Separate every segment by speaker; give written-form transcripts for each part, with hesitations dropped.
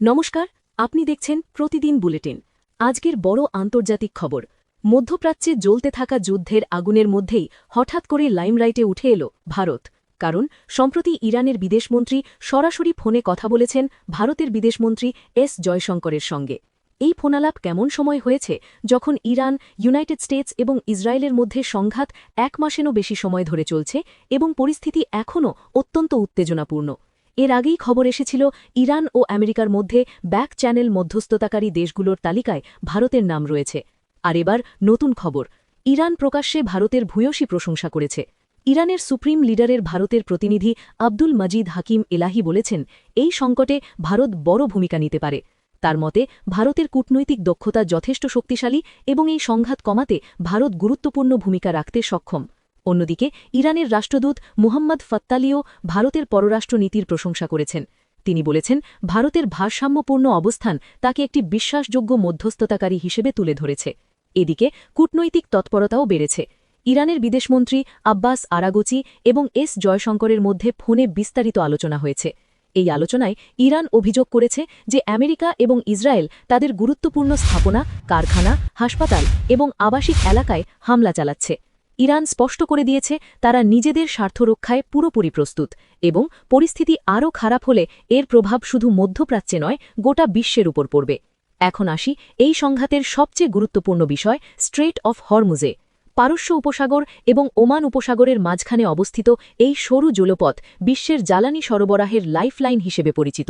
Speaker 1: নমস্কার, আপনি দেখছেন প্রতিদিন বুলেটিন। আজকের বড় আন্তর্জাতিক খবর, মধ্যপ্রাচ্যে জ্বলতে থাকা যুদ্ধের আগুনের মধ্যেই হঠাৎ করে লাইমলাইটে উঠে এল ভারত। কারণ সম্প্রতি ইরানের বিদেশমন্ত্রী সরাসরি ফোনে কথা বলেছেন ভারতের বিদেশমন্ত্রী এস জয়শঙ্করের সঙ্গে। এই ফোনালাপ কেমন সময় হয়েছে, যখন ইরান, ইউনাইটেড স্টেটস এবং ইসরায়েলের মধ্যে সংঘাত 1 মাসেরও বেশি সময় ধরে চলছে এবং পরিস্থিতি এখনও অত্যন্ত উত্তেজনাপূর্ণ। এর আগেই খবর এসেছিল ইরান ও আমেরিকার মধ্যে ব্যাক চ্যানেল মধ্যস্থতাকারী দেশগুলোর তালিকায় ভারতের নাম রয়েছে। আর এবার নতুন খবর, ইরান প্রকাশ্যে ভারতের ভূয়সী প্রশংসা করেছে। ইরানের সুপ্রিম লিডারের ভারতের প্রতিনিধি আব্দুল মজিদ হাকিম এলাহি বলেছেন, এই সংকটে ভারত বড় ভূমিকা নিতে পারে। তার মতে ভারতের কূটনৈতিক দক্ষতা যথেষ্ট শক্তিশালী এবং এই সংঘাত কমাতে ভারত গুরুত্বপূর্ণ ভূমিকা রাখতে সক্ষম। অন্যদিকে ইরানের রাষ্ট্রদূত মুহাম্মদ ফত্তালিও ভারতের পররাষ্ট্র নীতির প্রশংসা করেছেন। তিনি বলেছেন, ভারতের ভারসাম্যপূর্ণ অবস্থান তাকে একটি বিশ্বাসযোগ্য মধ্যস্থতাকারী হিসেবে তুলে ধরেছে। এদিকে কূটনৈতিক তৎপরতাও বেড়েছে। ইরানের বিদেশমন্ত্রী আব্বাস আরাগচি এবং এস জয়শঙ্করের মধ্যে ফোনে বিস্তারিত আলোচনা হয়েছে। এই আলোচনায় ইরান অভিযোগ করেছে যে আমেরিকা এবং ইসরায়েল তাদের গুরুত্বপূর্ণ স্থাপনা, কারখানা, হাসপাতাল এবং আবাসিক এলাকায় হামলা চালাচ্ছে। ইরান স্পষ্ট করে দিয়েছে তারা নিজেদের স্বার্থ রক্ষায় পুরোপুরি প্রস্তুত এবং পরিস্থিতি আরও খারাপ হলে এর প্রভাব শুধু মধ্যপ্রাচ্যে নয়, গোটা বিশ্বের উপর পড়বে। এখন আসি এই সংঘাতের সবচেয়ে গুরুত্বপূর্ণ বিষয়, স্ট্রেট অফ হরমুজে। পারস্য উপসাগর এবং ওমান উপসাগরের মাঝখানে অবস্থিত এই সরু জলপথ বিশ্বের জ্বালানি সরবরাহের লাইফলাইন হিসেবে পরিচিত।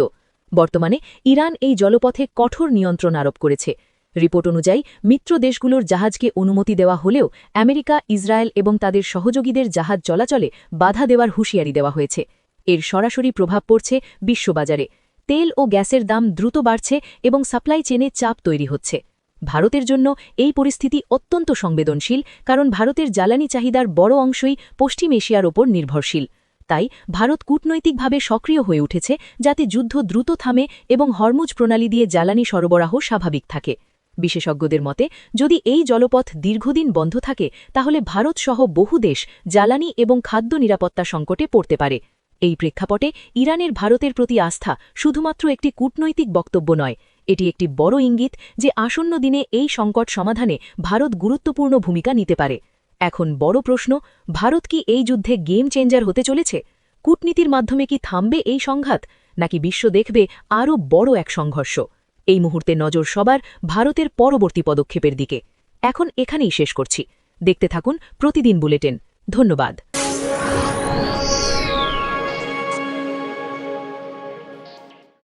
Speaker 1: বর্তমানে ইরান এই জলপথে কঠোর নিয়ন্ত্রণ আরোপ করেছে। রিপোর্ট অনুযায়ী মিত্র দেশগুলোর জাহাজকে অনুমতি দেওয়া হলেও আমেরিকা, ইসরায়েল এবং তাদের সহযোগীদের জাহাজ চলাচলে বাধা দেওয়ার হুঁশিয়ারি দেওয়া হয়েছে। এর সরাসরি প্রভাব পড়ছে বিশ্ববাজারে। তেল ও গ্যাসের দাম দ্রুত বাড়ছে এবং সাপ্লাই চেনে চাপ তৈরি হচ্ছে। ভারতের জন্য এই পরিস্থিতি অত্যন্ত সংবেদনশীল, কারণ ভারতের জ্বালানি চাহিদার বড় অংশই পশ্চিম এশিয়ার ওপর নির্ভরশীল। তাই ভারত কূটনৈতিকভাবে সক্রিয় হয়ে উঠেছে যাতে যুদ্ধ দ্রুত থামে এবং হরমুজ প্রণালী দিয়ে জ্বালানি সরবরাহ স্বাভাবিক থাকে। বিশেষজ্ঞদের মতে, যদি এই জলপথ দীর্ঘদিন বন্ধ থাকে তাহলে ভারত সহ বহু দেশ জ্বালানি এবং খাদ্য নিরাপত্তা সংকটে পড়তে পারে। এই প্রেক্ষাপটে ইরানের ভারতের প্রতি আস্থা শুধুমাত্র একটি কূটনৈতিক বক্তব্য নয়, এটি একটি বড় ইঙ্গিত যে আসন্ন দিনে এই সংকট সমাধানে ভারত গুরুত্বপূর্ণ ভূমিকা নিতে পারে। এখন বড় প্রশ্ন, ভারত কি এই যুদ্ধে গেম চেঞ্জার হতে চলেছে? কূটনীতির মাধ্যমে কি থামবে এই সংঘাত, নাকি বিশ্ব দেখবে আরও বড় এক সংঘর্ষ? এই মুহূর্তে নজর সবার ভারতের পরবর্তী পদক্ষেপের দিকে। এখন এখানেই শেষ করছি। দেখতে থাকুন প্রতিদিন বুলেটিন। ধন্যবাদ।